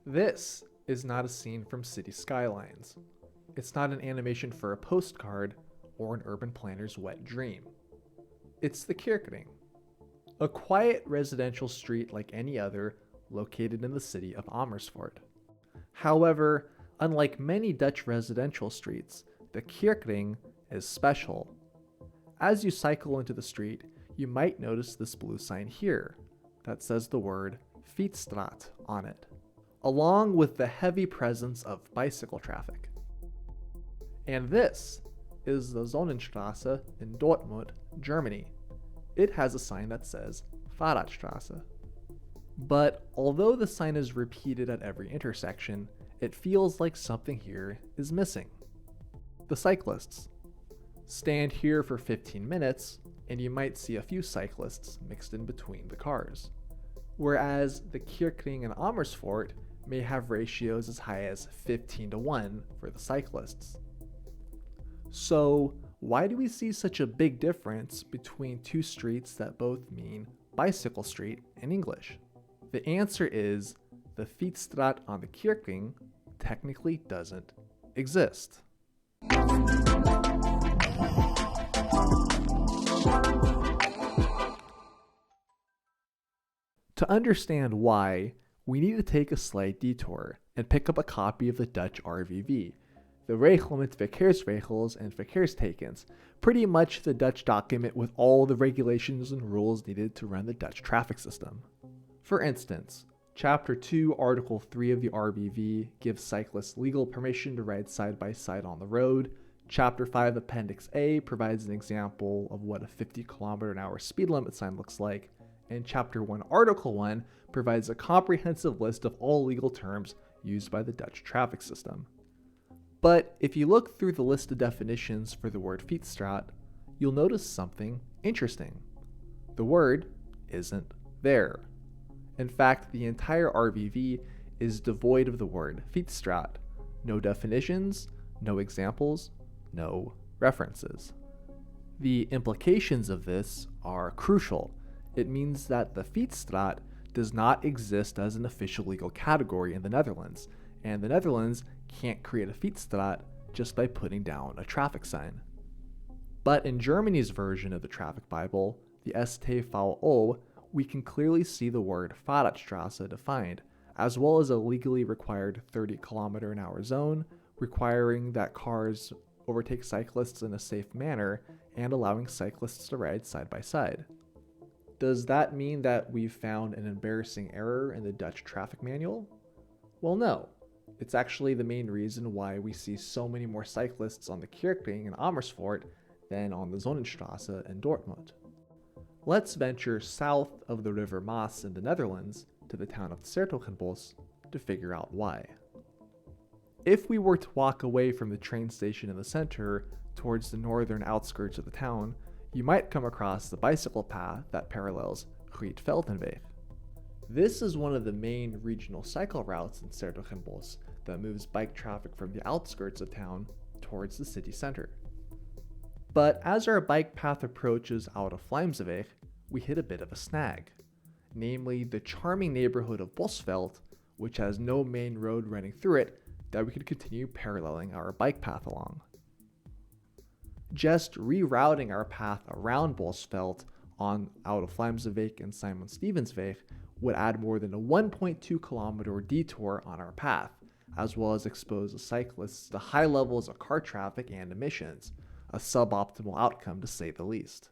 This is not a scene from City Skylines. It's not an animation for a postcard or an urban planner's wet dream. It's the Kirkering, a quiet residential street like any other located in the city of Amersfoort. However, unlike many Dutch residential streets, the Kirkering is special. As you cycle into the street, you might notice this blue sign here that says the word Fietsstraat on it, along with the heavy presence of bicycle traffic. And this is the Sonnenstraße in Dortmund, Germany. It has a sign that says Fahrradstraße. But although the sign is repeated at every intersection, it feels like something here is missing. The cyclists. Stand here for 15 minutes, and you might see a few cyclists mixed in between the cars. Whereas the Kirkring and Amersfoort may have ratios as high as 15-1 for the cyclists. So, why do we see such a big difference between two streets that both mean bicycle street in English? The answer is the Fietsstraat on the Kirkring technically doesn't exist. To understand why, we need to take a slight detour and pick up a copy of the Dutch RVV, the Regel met Verkeersregels and Verkeerstekens, pretty much the Dutch document with all the regulations and rules needed to run the Dutch traffic system. For instance, Chapter 2, Article 3 of the RVV gives cyclists legal permission to ride side by side on the road. Chapter 5, Appendix A provides an example of what a 50 km/h speed limit sign looks like. And Chapter 1, Article 1 provides a comprehensive list of all legal terms used by the Dutch traffic system. But if you look through the list of definitions for the word Fietsstraat, you'll notice something interesting. The word isn't there. In fact, the entire RVV is devoid of the word Fietsstraat. No definitions, no examples, no references. The implications of this are crucial. It means that the Fietsstraat does not exist as an official legal category in the Netherlands, and the Netherlands can't create a Fietsstraat just by putting down a traffic sign. But in Germany's version of the traffic Bible, the STVO, we can clearly see the word Fahrradstraße defined, as well as a legally required 30 km/h zone, requiring that cars overtake cyclists in a safe manner and allowing cyclists to ride side by side. Does that mean that we've found an embarrassing error in the Dutch traffic manual? Well, no. It's actually the main reason why we see so many more cyclists on the Kirkring in Amersfoort than on the Sonnenstraße in Dortmund. Let's venture south of the River Maas in the Netherlands to the town of 's-Hertogenbosch to figure out why. If we were to walk away from the train station in the center towards the northern outskirts of the town, you might come across the bicycle path that parallels Rietveldenweg. This is one of the main regional cycle routes in 's-Hertogenbosch that moves bike traffic from the outskirts of town towards the city center. But as our bike path approaches out of Vlijmseweg, we hit a bit of a snag, namely the charming neighborhood of Bosveld, which has no main road running through it that we could continue paralleling our bike path along. Just rerouting our path around Bosveld on out of Vlijmseweg and Simon Stevensweg would add more than a 1.2 kilometer detour on our path, as well as expose the cyclists to high levels of car traffic and emissions, a suboptimal outcome to say the least.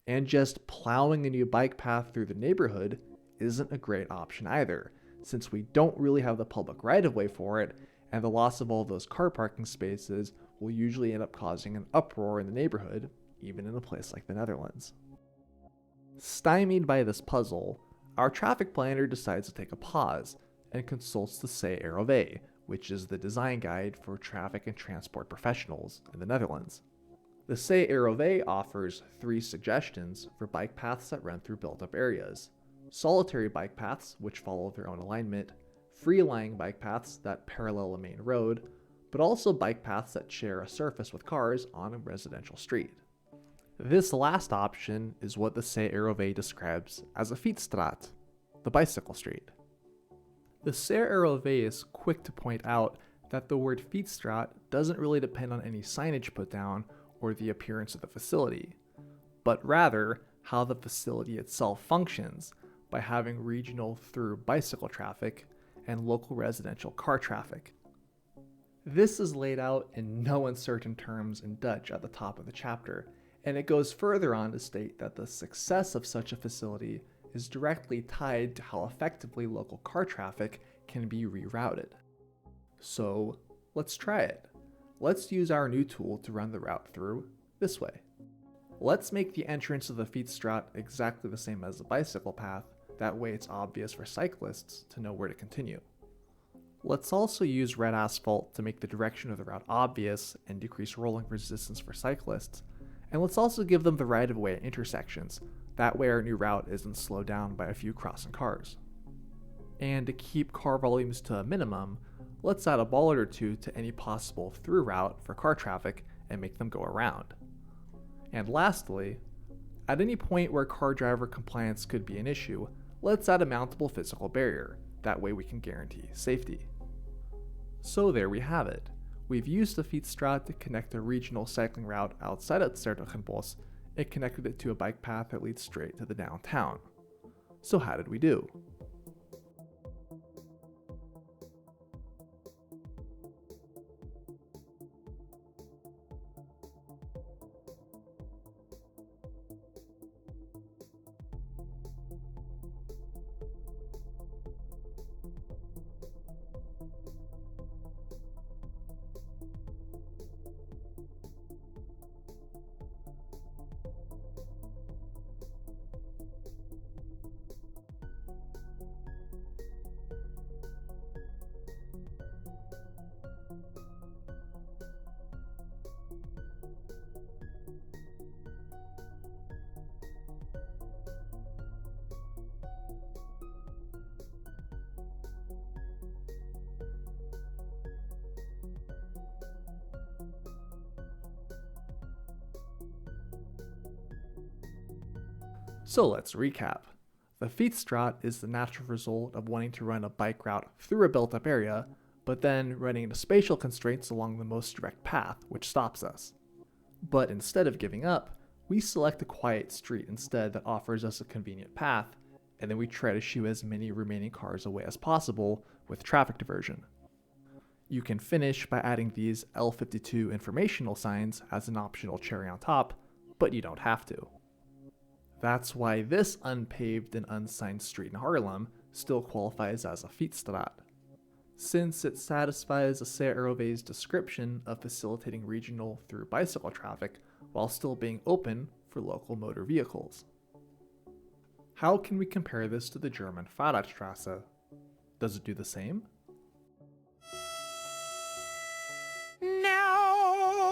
And just plowing a new bike path through the neighborhood isn't a great option either, since we don't really have the public right-of-way for it, and the loss of all those car parking spaces will usually end up causing an uproar in the neighborhood, even in a place like the Netherlands. Stymied by this puzzle, our traffic planner decides to take a pause and consults the CROV, which is the design guide for traffic and transport professionals in the Netherlands. The CROV offers 3 suggestions for bike paths that run through built-up areas: solitary bike paths, which follow their own alignment, free-lying bike paths that parallel a main road, but also bike paths that share a surface with cars on a residential street. This last option is what the CROV describes as a Fietsstraat, the bicycle street. The CROV is quick to point out that the word Fietsstraat doesn't really depend on any signage put down or the appearance of the facility, but rather how the facility itself functions by having regional through bicycle traffic and local residential car traffic. This is laid out in no uncertain terms in Dutch at the top of the chapter, and it goes further on to state that the success of such a facility is directly tied to how effectively local car traffic can be rerouted. So let's try it. Let's use our new tool to run the route through this way. Let's make the entrance of the Fietsstraat exactly the same as the bicycle path, that way it's obvious for cyclists to know where to continue. Let's also use red asphalt to make the direction of the route obvious and decrease rolling resistance for cyclists, and let's also give them the right of way at intersections, that way our new route isn't slowed down by a few crossing cars. And to keep car volumes to a minimum, let's add a bollard or two to any possible through route for car traffic and make them go around. And lastly, at any point where car driver compliance could be an issue, let's add a mountable physical barrier, that way we can guarantee safety. So there we have it. We've used the Fietsstraat to connect a regional cycling route outside of 's and connected it to a bike path that leads straight to the downtown. So how did we do? So let's recap. The Fietsstraat is the natural result of wanting to run a bike route through a built-up area, but then running into spatial constraints along the most direct path, which stops us. But instead of giving up, we select a quiet street instead that offers us a convenient path, and then we try to shoo as many remaining cars away as possible with traffic diversion. You can finish by adding these L52 informational signs as an optional cherry on top, but you don't have to. That's why this unpaved and unsigned street in Haarlem still qualifies as a Fietsstraat, since it satisfies the CROV's description of facilitating regional through bicycle traffic while still being open for local motor vehicles. How can we compare this to the German Fahrradstraße? Does it do the same? No!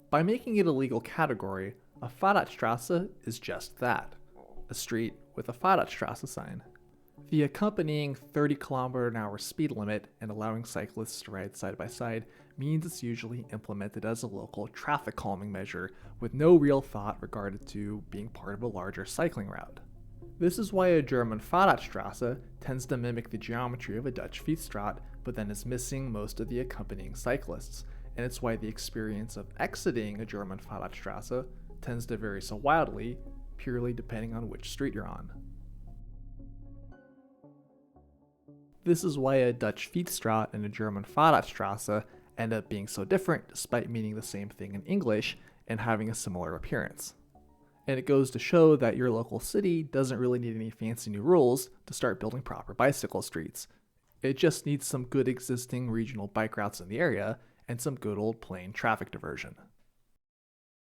By making it a legal category, a Fahrradstraße is just that, a street with a Fahrradstraße sign. The accompanying 30 km/h speed limit and allowing cyclists to ride side by side means it's usually implemented as a local traffic calming measure with no real thought regarded to being part of a larger cycling route. This is why a German Fahrradstraße tends to mimic the geometry of a Dutch Fietsstraat, but then is missing most of the accompanying cyclists, and it's why the experience of exiting a German Fahrradstraße tends to vary so wildly, purely depending on which street you're on. This is why a Dutch Fietsstraat and a German Fahrradstraße end up being so different despite meaning the same thing in English and having a similar appearance. And it goes to show that your local city doesn't really need any fancy new rules to start building proper bicycle streets. It just needs some good existing regional bike routes in the area and some good old plain traffic diversion.